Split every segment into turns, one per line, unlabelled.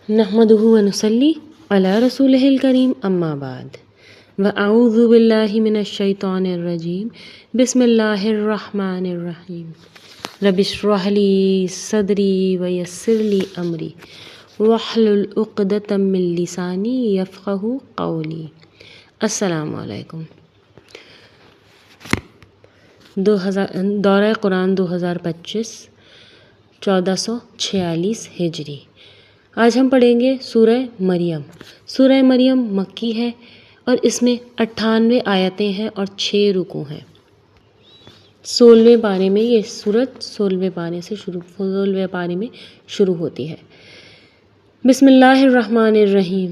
نحمده ونصلي على رسوله الكريم اما بعد واعوذ بالله من الشيطان الرجيم بسم الله الرحمن الرحيم رب اشرح لي صدري ويسر لي امري واحلل عقدة من لساني يفقهوا قولي۔ السلام علیکم۔ دورہ قرآن 2025 1446 ہجری۔ آج ہم پڑھیں گے سورہ مریم۔ سورہ مریم مکی ہے اور اس میں 98 آیتیں ہیں اور 6 رکوع ہیں۔ 16ویں پارے میں یہ سورت 16ویں پارے میں شروع ہوتی ہے۔ بسم اللہ الرحمن الرحیم۔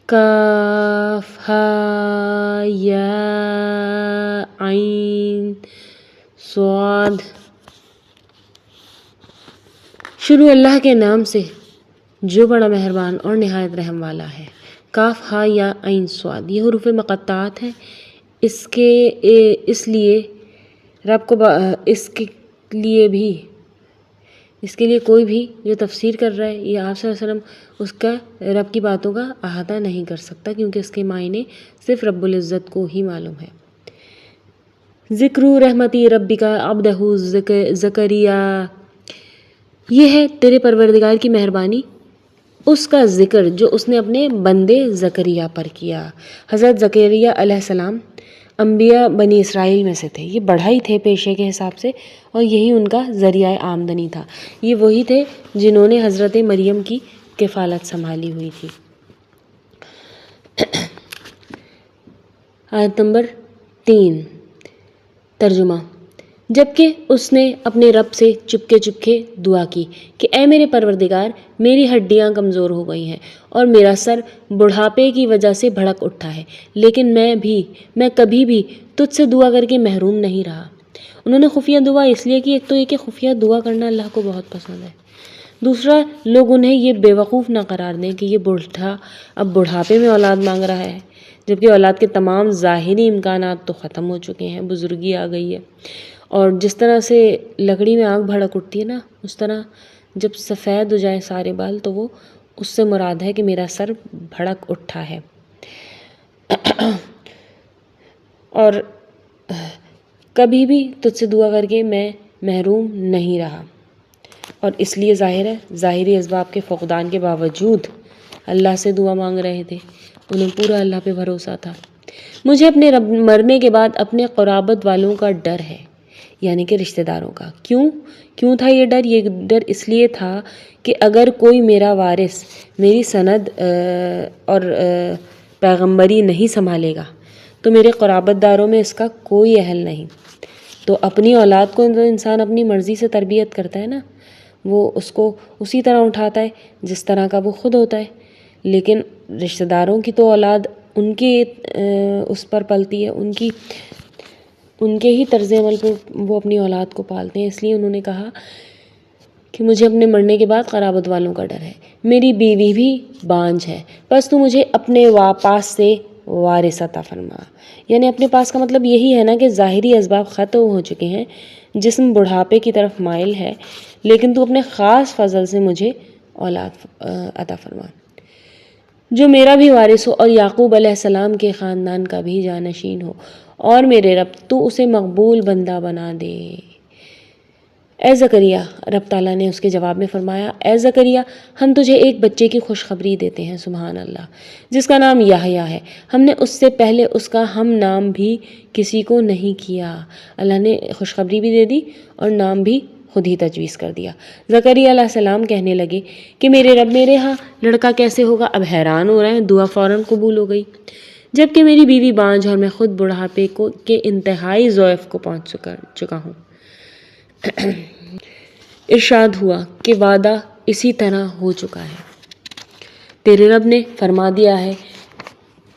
کاف ہا یا عین صاد۔ شروع اللہ کے نام سے جو بڑا مہربان اور نہایت رحم والا ہے۔ کاف ہا یا عین صاد یہ حروف مقطعات ہیں۔ اس کے لیے کوئی بھی جو تفسیر کر رہا ہے یا آپ صلی اللہ علیہ وسلم اس کا رب کی باتوں کا احاطہ نہیں کر سکتا، کیونکہ اس کے معنی صرف رب العزت کو ہی معلوم ہے۔ ذکر رحمتی ربک عبدہ زکریا، یہ ہے تیرے پروردگار کی مہربانی اس کا ذکر جو اس نے اپنے بندے زکریا پر کیا۔ حضرت زکریا علیہ السلام انبیاء بنی اسرائیل میں سے تھے۔ یہ بڑھائی تھے پیشے کے حساب سے اور یہی ان کا ذریعہ آمدنی تھا۔ یہ وہی تھے جنہوں نے حضرت مریم کی کفالت سنبھالی ہوئی تھی۔ آیت نمبر 3 ترجمہ۔ جبکہ اس نے اپنے رب سے چپکے دعا کی کہ اے میرے پروردگار، میری ہڈیاں کمزور ہو گئی ہیں اور میرا سر بڑھاپے کی وجہ سے بھڑک اٹھا ہے، لیکن میں کبھی بھی تجھ سے دعا کر کے محروم نہیں رہا۔ انہوں نے خفیہ دعا اس لیے کی، ایک تو یہ کہ خفیہ دعا کرنا اللہ کو بہت پسند ہے، دوسرا لوگ انہیں یہ بیوقوف نہ قرار دیں کہ یہ اب بڑھاپے میں اولاد مانگ رہا ہے، جبکہ اولاد کے تمام ظاہری امکانات تو ختم ہو چکے ہیں، بزرگی آ گئی ہے۔ اور جس طرح سے لکڑی میں آگ بھڑک اٹھتی ہے نا، اس طرح جب سفید ہو جائیں سارے بال تو وہ اس سے مراد ہے کہ میرا سر بھڑک اٹھا ہے۔ اور کبھی بھی تجھ سے دعا کر کے میں محروم نہیں رہا، اور اس لیے ظاہر ہے ظاہری اسباب کے فقدان کے باوجود اللہ سے دعا مانگ رہے تھے، انہیں پورا اللہ پہ بھروسہ تھا۔ مجھے اپنے مرنے کے بعد اپنے قرابت والوں کا ڈر ہے، یعنی کہ رشتہ داروں کا۔ کیوں تھا یہ ڈر؟ یہ ڈر اس لیے تھا کہ اگر کوئی میرا وارث میری سند اور پیغمبری نہیں سنبھالے گا تو میرے قرابت داروں میں اس کا کوئی اہل نہیں۔ تو اپنی اولاد کو انسان اپنی مرضی سے تربیت کرتا ہے نا، وہ اس کو اسی طرح اٹھاتا ہے جس طرح کا وہ خود ہوتا ہے، لیکن رشتہ داروں کی تو اولاد ان کے اس پر پلتی ہے، ان کے ہی طرز عمل پر وہ اپنی اولاد کو پالتے ہیں۔ اس لیے انہوں نے کہا کہ مجھے اپنے مرنے کے بعد قرابت والوں کا ڈر ہے، میری بیوی بھی بانجھ ہے، بس تو مجھے اپنے پاس سے وارث عطا فرما۔ یعنی اپنے پاس کا مطلب یہی ہے نا کہ ظاہری اسباب ختم ہو چکے ہیں، جسم بڑھاپے کی طرف مائل ہے، لیکن تو اپنے خاص فضل سے مجھے اولاد عطا فرما جو میرا بھی وارث ہو اور یعقوب علیہ السلام کے خاندان کا بھی جانشین ہو، اور میرے رب تو اسے مقبول بندہ بنا دے۔ اے زکریا، رب تعالیٰ نے اس کے جواب میں فرمایا، اے زکریا، ہم تجھے ایک بچے کی خوشخبری دیتے ہیں، سبحان اللہ، جس کا نام یحییٰ ہے۔ ہم نے اس سے پہلے اس کا ہم نام بھی کسی کو نہیں کیا۔ اللہ نے خوشخبری بھی دے دی اور نام بھی خود ہی تجویز کر دیا۔ زکریا علیہ السلام کہنے لگے کہ میرے رب، میرے ہاں لڑکا کیسے ہوگا؟ اب حیران ہو رہے ہیں، دعا فوراً قبول ہو گئی، جبکہ میری بیوی بانجھ اور میں خود بڑھاپے کے انتہائی ضعف کو پہنچ چکا ہوں۔ ارشاد ہوا کہ وعدہ اسی طرح ہو چکا ہے، تیرے رب نے فرما دیا ہے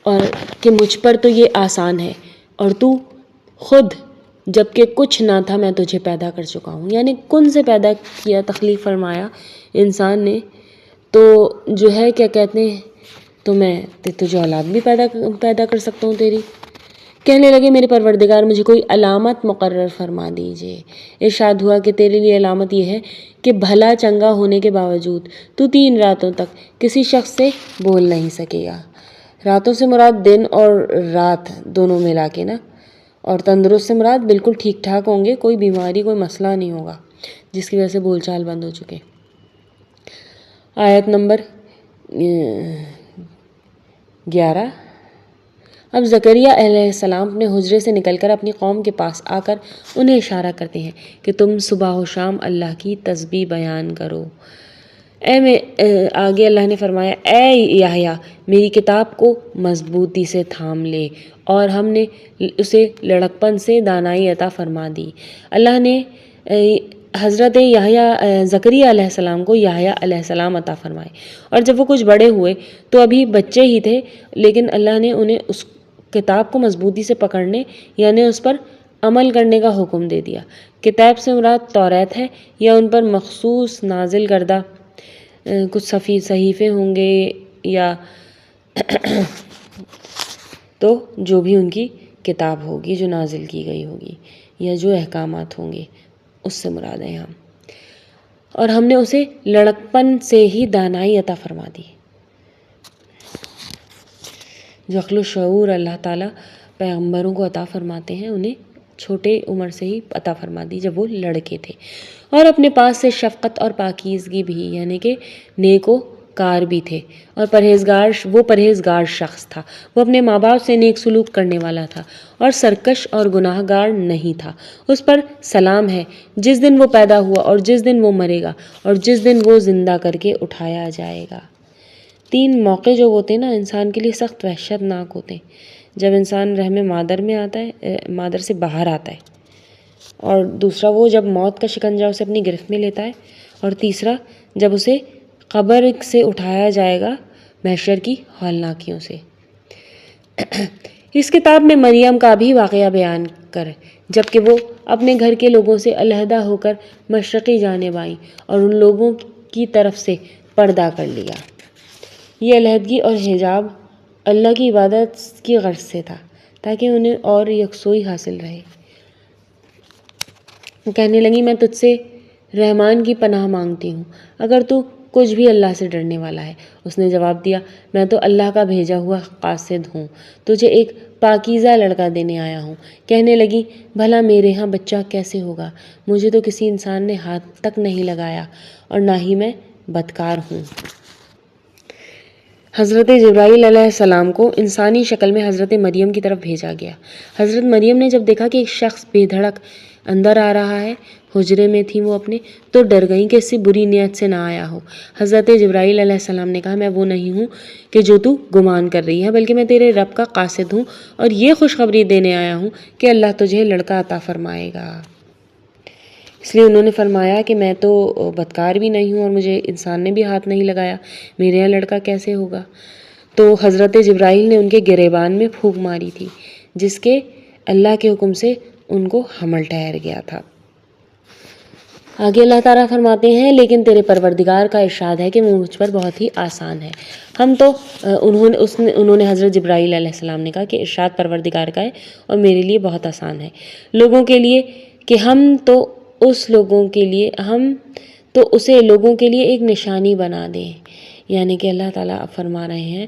اور کہ مجھ پر تو یہ آسان ہے، اور تو خود جبکہ کچھ نہ تھا میں تجھے پیدا کر چکا ہوں۔ یعنی کن سے پیدا کیا، تخلیق فرمایا انسان نے، تو جو ہے کیا کہتے ہیں، تو میں تجھے اولاد بھی پیدا کر سکتا ہوں تیری، کہنے لگے میرے پروردگار مجھے کوئی علامت مقرر فرما دیجیے۔ ارشاد ہوا کہ تیرے لیے علامت یہ ہے کہ بھلا چنگا ہونے کے باوجود تو 3 راتوں تک کسی شخص سے بول نہیں سکے گا۔ راتوں سے مراد دن اور رات دونوں ملا کے نا، اور تندرست سے مراد بالکل ٹھیک ٹھاک ہوں گے، کوئی بیماری کوئی مسئلہ نہیں ہوگا جس کی وجہ سے بول چال بند ہو چکے۔ آیت نمبر 11۔ اب زکریا علیہ السلام اپنے حجرے سے نکل کر اپنی قوم کے پاس آ کر انہیں اشارہ کرتے ہیں کہ تم صبح و شام اللہ کی تسبیح بیان کرو۔ آگے اللہ نے فرمایا اے یحییٰ میری کتاب کو مضبوطی سے تھام لے، اور ہم نے اسے لڑکپن سے دانائی عطا فرما دی۔ اللہ نے حضرت زکریا علیہ السلام کو یحییٰ علیہ السلام عطا فرمائے، اور جب وہ کچھ بڑے ہوئے تو ابھی بچے ہی تھے، لیکن اللہ نے انہیں اس کتاب کو مضبوطی سے پکڑنے یعنی اس پر عمل کرنے کا حکم دے دیا۔ کتاب سے مراد توریت ہے یا ان پر مخصوص نازل کردہ کچھ صحیفے ہوں گے، یا تو جو بھی ان کی کتاب ہوگی جو نازل کی گئی ہوگی یا جو احکامات ہوں گے اس سے مراد ہے یہاں۔ اور ہم نے اسے لڑکپن سے ہی دانائی عطا فرما دی۔ جو عقل و شعور اللہ تعالیٰ پیغمبروں کو عطا فرماتے ہیں انہیں چھوٹے عمر سے ہی عطا فرما دی جب وہ لڑکے تھے، اور اپنے پاس سے شفقت اور پاکیزگی بھی، یعنی کہ نیک و کار بھی تھے، اور پرہیزگار شخص تھا۔ وہ اپنے ماں باپ سے نیک سلوک کرنے والا تھا اور سرکش اور گناہ گار نہیں تھا۔ اس پر سلام ہے جس دن وہ پیدا ہوا اور جس دن وہ مرے گا اور جس دن وہ زندہ کر کے اٹھایا جائے گا۔ 3 موقع جو ہوتے ہیں نا انسان کے لیے سخت وحشت ناک ہوتے ہیں۔ جب انسان رحم مادر میں آتا ہے، مادر سے باہر آتا ہے، اور دوسرا وہ جب موت کا شکنجہ اسے اپنی گرفت میں لیتا ہے، اور تیسرا جب اسے قبر سے اٹھایا جائے گا محشر کی ہولناکیوں سے۔ اس کتاب میں مریم کا بھی واقعہ بیان کر جبکہ وہ اپنے گھر کے لوگوں سے علیحدہ ہو کر مشرقی جانب آئیں اور ان لوگوں کی طرف سے پردہ کر لیا۔ یہ علیحدگی اور حجاب اللہ کی عبادت کی غرض سے تھا تاکہ انہیں اور یکسوئی حاصل رہے۔ کہنے لگی میں تجھ سے رحمان کی پناہ مانگتی ہوں اگر تو کچھ بھی اللہ سے ڈرنے والا ہے۔ اس نے جواب دیا میں تو اللہ کا بھیجا ہوا قاصد ہوں، تجھے ایک پاکیزہ لڑکا دینے آیا ہوں۔ کہنے لگی بھلا میرے ہاں بچہ کیسے ہوگا؟ مجھے تو کسی انسان نے ہاتھ تک نہیں لگایا اور نہ ہی میں بدکار ہوں۔ حضرت جبرائیل علیہ السلام کو انسانی شکل میں حضرت مریم کی طرف بھیجا گیا۔ حضرت مریم نے جب دیکھا کہ ایک شخص بے دھڑک اندر آ رہا ہے، حجرے میں تھیں وہ اپنے، تو ڈر گئیں کہ اس سے بری نیت سے نہ آیا ہو۔ حضرت جبرائیل علیہ السلام نے کہا میں وہ نہیں ہوں کہ جو تو گمان کر رہی ہے، بلکہ میں تیرے رب کا قاصد ہوں اور یہ خوشخبری دینے آیا ہوں کہ اللہ تجھے لڑکا عطا فرمائے گا۔ اس لیے انہوں نے فرمایا کہ میں تو بدکار بھی نہیں ہوں اور مجھے انسان نے بھی ہاتھ نہیں لگایا، میرے یہاں لڑکا کیسے ہوگا؟ تو حضرت جبرائیل نے ان کے گریبان میں پھونک ماری تھی جس کے اللہ کے حکم سے ان کو حمل ٹھہر گیا تھا۔ آگے اللہ تعالیٰ فرماتے ہیں لیکن تیرے پروردگار کا ارشاد ہے کہ وہ مجھ پر بہت ہی آسان ہے۔ انہوں نے حضرت جبرائیل علیہ السلام نے کہا کہ ارشاد پروردگار کا ہے اور میرے لیے بہت آسان ہے لوگوں کے لیے کہ ہم تو اسے لوگوں کے لیے ایک نشانی بنا دیں۔ یعنی کہ اللہ تعالیٰ اب فرما رہے ہیں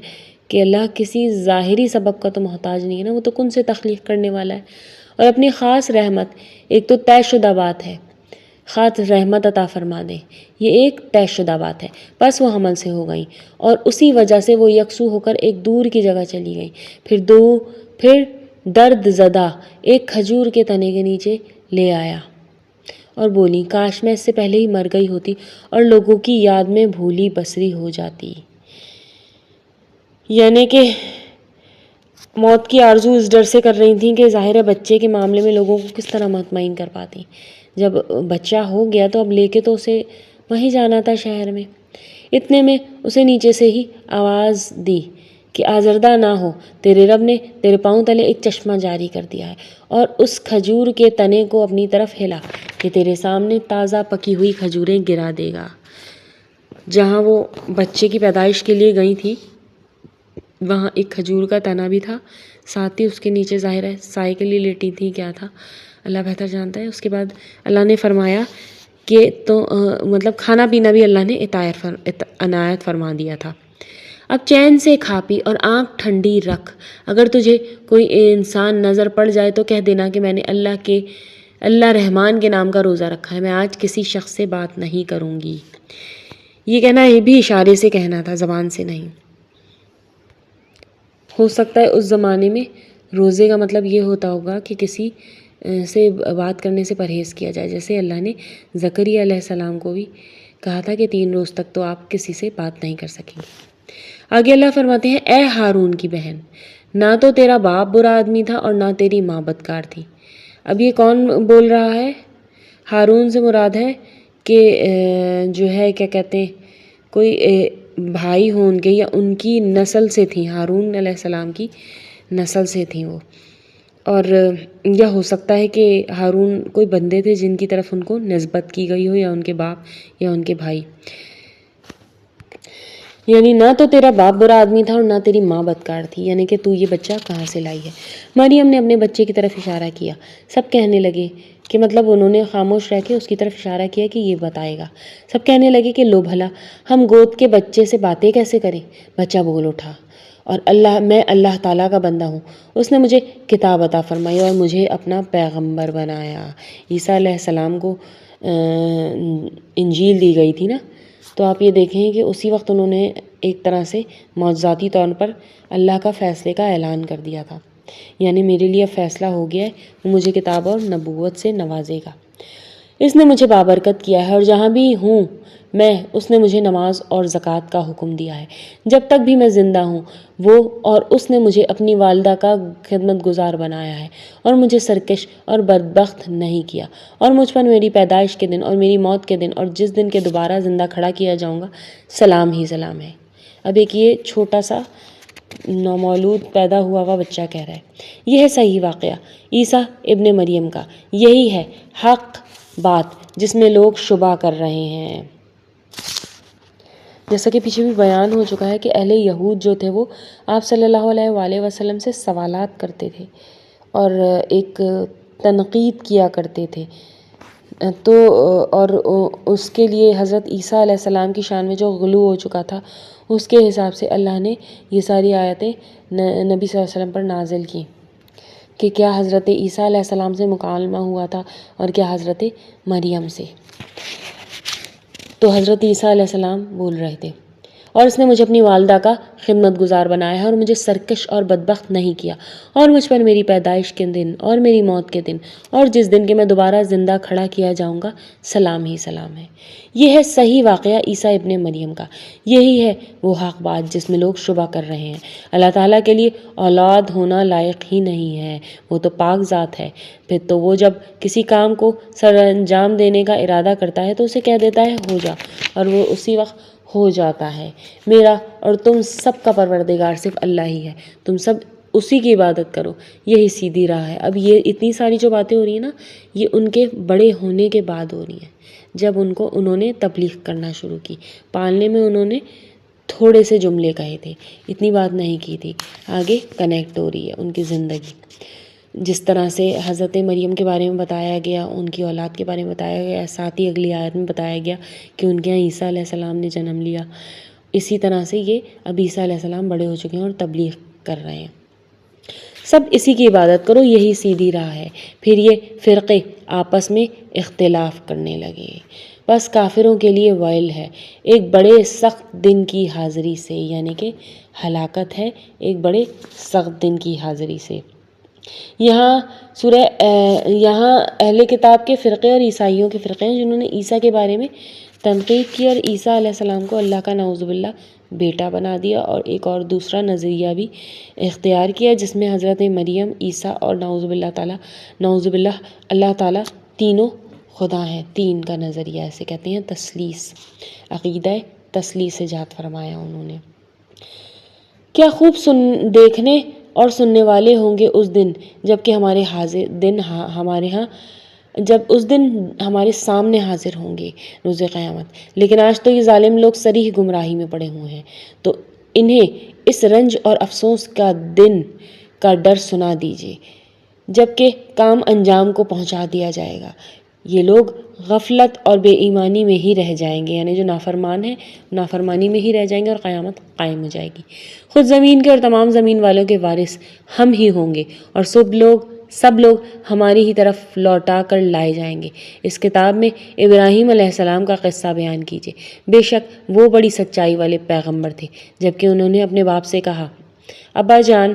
کہ اللہ کسی ظاہری سبب کا تو محتاج نہیں ہے نا، وہ تو کن سے تخلیق کرنے والا ہے، اور اپنی خاص رحمت ایک تو طے شدہ بات ہے، خاص رحمت عطا فرما دیں، یہ ایک طے شدہ بات ہے۔ بس وہ حمل سے ہو گئیں اور اسی وجہ سے وہ یکسو ہو کر ایک دور کی جگہ چلی گئیں۔ پھر درد زدہ ایک کھجور کے تنے کے نیچے لے آیا اور بولی کاش میں اس سے پہلے ہی مر گئی ہوتی اور لوگوں کی یاد میں بھولی بسری ہو جاتی۔ یعنی کہ موت کی آرزو اس ڈر سے کر رہی تھیں کہ ظاہر ہے بچے کے معاملے میں لوگوں کو کس طرح مطمئن کر پاتی۔ جب بچہ ہو گیا تو اب لے کے تو اسے وہیں جانا تھا شہر میں۔ اتنے میں اسے نیچے سے ہی آواز دی کہ آزردہ نہ ہو، تیرے رب نے تیرے پاؤں تلے ایک چشمہ جاری کر دیا ہے اور اس کھجور کے تنے کو اپنی طرف ہلا کہ تیرے سامنے تازہ پکی ہوئی کھجوریں گرا دے گا۔ جہاں وہ بچے کی پیدائش کے لیے گئی تھی وہاں ایک کھجور کا تنا بھی تھا، ساتھ ہی اس کے نیچے ظاہر ہے سائے کے لیے لیٹی تھی، کیا تھا اللہ بہتر جانتا ہے۔ اس کے بعد اللہ نے فرمایا کہ تو مطلب کھانا پینا بھی اللہ نے عنایت فرما دیا تھا۔ اب چین سے کھا پی اور آنکھ ٹھنڈی رکھ، اگر تجھے کوئی انسان نظر پڑ جائے تو کہہ دینا کہ میں نے اللہ رحمان کے نام کا روزہ رکھا ہے، میں آج کسی شخص سے بات نہیں کروں گی۔ یہ کہنا یہ بھی اشارے سے کہنا تھا، زبان سے نہیں۔ ہو سکتا ہے اس زمانے میں روزے کا مطلب یہ ہوتا ہوگا کہ کسی سے بات کرنے سے پرہیز کیا جائے، جیسے اللہ نے زکریا علیہ السلام کو بھی کہا تھا کہ 3 روز تک تو آپ کسی سے بات نہیں کر سکیں گے۔ آگے اللہ فرماتے ہیں، اے ہارون کی بہن، نہ تو تیرا باپ برا آدمی تھا اور نہ تیری ماں بدکار تھی۔ اب یہ کون بول رہا ہے؟ ہارون سے مراد ہے کہ جو ہے کیا کہتے ہیں کوئی بھائی ہوں ان کے یا ان کی نسل سے تھیں، ہارون علیہ السلام کی نسل سے تھیں وہ، اور یا ہو سکتا ہے کہ ہارون کوئی بندے تھے جن کی طرف ان کو نسبت کی گئی ہو، یا ان کے باپ یا ان کے بھائی۔ یعنی نہ تو تیرا باپ برا آدمی تھا اور نہ تیری ماں بدکار تھی، یعنی کہ تو یہ بچہ کہاں سے لائی ہے۔ مریم نے اپنے بچے کی طرف اشارہ کیا، سب کہنے لگے کہ مطلب انہوں نے خاموش رہ کے اس کی طرف اشارہ کیا کہ یہ بتائے گا۔ سب کہنے لگے کہ لو بھلا ہم گود کے بچے سے باتیں کیسے کریں۔ بچہ بول اٹھا، اور میں اللہ تعالیٰ کا بندہ ہوں، اس نے مجھے کتاب عطا فرمائی اور مجھے اپنا پیغمبر بنایا۔ عیسیٰ علیہ السلام کو انجیل دی گئی تھی نا، تو آپ یہ دیکھیں کہ اسی وقت انہوں نے ایک طرح سے معجزاتی طور پر اللہ کا فیصلے کا اعلان کر دیا تھا، یعنی میرے لیے فیصلہ ہو گیا ہے، وہ مجھے کتاب اور نبوت سے نوازے گا۔ اس نے مجھے بابرکت کیا ہے اور جہاں بھی ہوں میں، اس نے مجھے نماز اور زکوٰۃ کا حکم دیا ہے جب تک بھی میں زندہ ہوں وہ، اور اس نے مجھے اپنی والدہ کا خدمت گزار بنایا ہے اور مجھے سرکش اور بدبخت نہیں کیا، اور مجھ پر میری پیدائش کے دن اور میری موت کے دن اور جس دن کے دوبارہ زندہ کھڑا کیا جاؤں گا سلام ہی سلام ہے۔ اب ایک یہ چھوٹا سا نومولود پیدا ہوا ہوا بچہ کہہ رہا ہے، یہ ہے صحیح واقعہ عیسیٰ ابن مریم کا، یہی ہے حق بات جس میں لوگ شبہ کر رہے ہیں۔ جیسا کہ پیچھے بھی بیان ہو چکا ہے کہ اہل یہود جو تھے وہ آپ صلی اللہ علیہ وآلہ وسلم سے سوالات کرتے تھے اور ایک تنقید کیا کرتے تھے، تو اور اس کے لیے حضرت عیسیٰ علیہ السلام کی شان میں جو غلو ہو چکا تھا، اس کے حساب سے اللہ نے یہ ساری آیتیں نبی صلی اللہ علیہ وسلم پر نازل کی کہ کیا حضرت عیسیٰ علیہ السلام سے مکالمہ ہوا تھا اور کیا حضرت مریم سے۔ تو حضرت عیسیٰ علیہ السلام بول رہے تھے، اور اس نے مجھے اپنی والدہ کا خدمت گزار بنایا ہے اور مجھے سرکش اور بدبخت نہیں کیا، اور مجھ پر میری پیدائش کے دن اور میری موت کے دن اور جس دن کے میں دوبارہ زندہ کھڑا کیا جاؤں گا سلام ہی سلام ہے۔ یہ ہے صحیح واقعہ عیسیٰ ابن مریم کا، یہی ہے وہ حق بات جس میں لوگ شبہ کر رہے ہیں۔ اللہ تعالیٰ کے لیے اولاد ہونا لائق ہی نہیں ہے، وہ تو پاک ذات ہے۔ پھر تو وہ جب کسی کام کو سر انجام دینے کا ارادہ کرتا ہے تو اسے کہہ دیتا ہے ہو جا، اور وہ اسی وقت ہو جاتا ہے۔ میرا اور تم سب کا پروردگار صرف اللہ ہی ہے، تم سب اسی کی عبادت کرو، یہی سیدھی راہ ہے۔ اب یہ اتنی ساری جو باتیں ہو رہی ہیں نا، یہ ان کے بڑے ہونے کے بعد ہو رہی ہیں، جب انہوں نے تبلیغ کرنا شروع کی۔ پالنے میں انہوں نے تھوڑے سے جملے کہے تھے، اتنی بات نہیں کی تھی۔ آگے کنیکٹ ہو رہی ہے ان کی زندگی، جس طرح سے حضرت مریم کے بارے میں بتایا گیا، ان کی اولاد کے بارے میں بتایا گیا، ساتھ ہی اگلی آیت میں بتایا گیا کہ ان کے یہاں عیسیٰ علیہ السلام نے جنم لیا۔ اسی طرح سے یہ اب عیسیٰ علیہ السلام بڑے ہو چکے ہیں اور تبلیغ کر رہے ہیں، سب اسی کی عبادت کرو، یہی سیدھی راہ ہے۔ پھر یہ فرقے آپس میں اختلاف کرنے لگے، بس کافروں کے لیے ویل ہے ایک بڑے سخت دن کی حاضری سے، یعنی کہ ہلاکت ہے ایک بڑے سخت دن کی حاضری سے۔ یہاں اہل کتاب کے فرقے اور عیسائیوں کے فرقے ہیں جنہوں نے عیسیٰ کے بارے میں تنقید کی اور عیسیٰ علیہ السلام کو اللہ کا نعوذ باللہ بیٹا بنا دیا، اور ایک اور دوسرا نظریہ بھی اختیار کیا جس میں حضرت مریم، عیسیٰ اور نعوذ باللہ اللہ تعالیٰ تینوں خدا ہیں۔ تین کا نظریہ اسے کہتے ہیں تثلیث، عقیدہ تثلیث ایجاد فرمایا انہوں نے۔ کیا خوب دیکھنے اور سننے والے ہوں گے اس دن جب کہ اس دن ہمارے سامنے حاضر ہوں گے روز قیامت، لیکن آج تو یہ ظالم لوگ صریح گمراہی میں پڑے ہوئے ہیں۔ تو انہیں اس رنج اور افسوس کا دن کا ڈر سنا دیجیے جب کہ کام انجام کو پہنچا دیا جائے گا۔ یہ لوگ غفلت اور بے ایمانی میں ہی رہ جائیں گے، یعنی جو نافرمان ہیں نافرمانی میں ہی رہ جائیں گے اور قیامت قائم ہو جائے گی۔ خود زمین کے اور تمام زمین والوں کے وارث ہم ہی ہوں گے اور سب لوگ ہماری ہی طرف لوٹا کر لائے جائیں گے۔ اس کتاب میں ابراہیم علیہ السلام کا قصہ بیان کیجیے۔ بے شک وہ بڑی سچائی والے پیغمبر تھے، جبکہ انہوں نے اپنے باپ سے کہا، ابا جان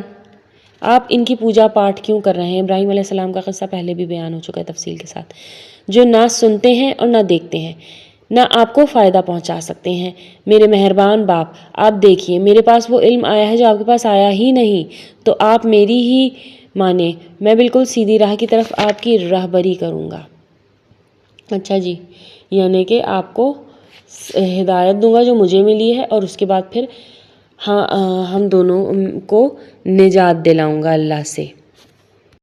آپ ان کی پوجا پاٹ کیوں کر رہے ہیں؟ ابراہیم علیہ السلام کا قصہ پہلے بھی بیان ہو چکا ہے تفصیل کے ساتھ، جو نہ سنتے ہیں اور نہ دیکھتے ہیں، نہ آپ کو فائدہ پہنچا سکتے ہیں۔ میرے مہربان باپ، آپ دیکھیے میرے پاس وہ علم آیا ہے جو آپ کے پاس آیا ہی نہیں، تو آپ میری ہی مانیں، میں بالکل سیدھی راہ کی طرف آپ کی راہبری کروں گا۔ اچھا جی، یعنی کہ آپ کو ہدایت دوں گا جو مجھے ملی ہے، اور اس کے بعد پھر ہم دونوں کو نجات دلاؤں گا اللہ سے۔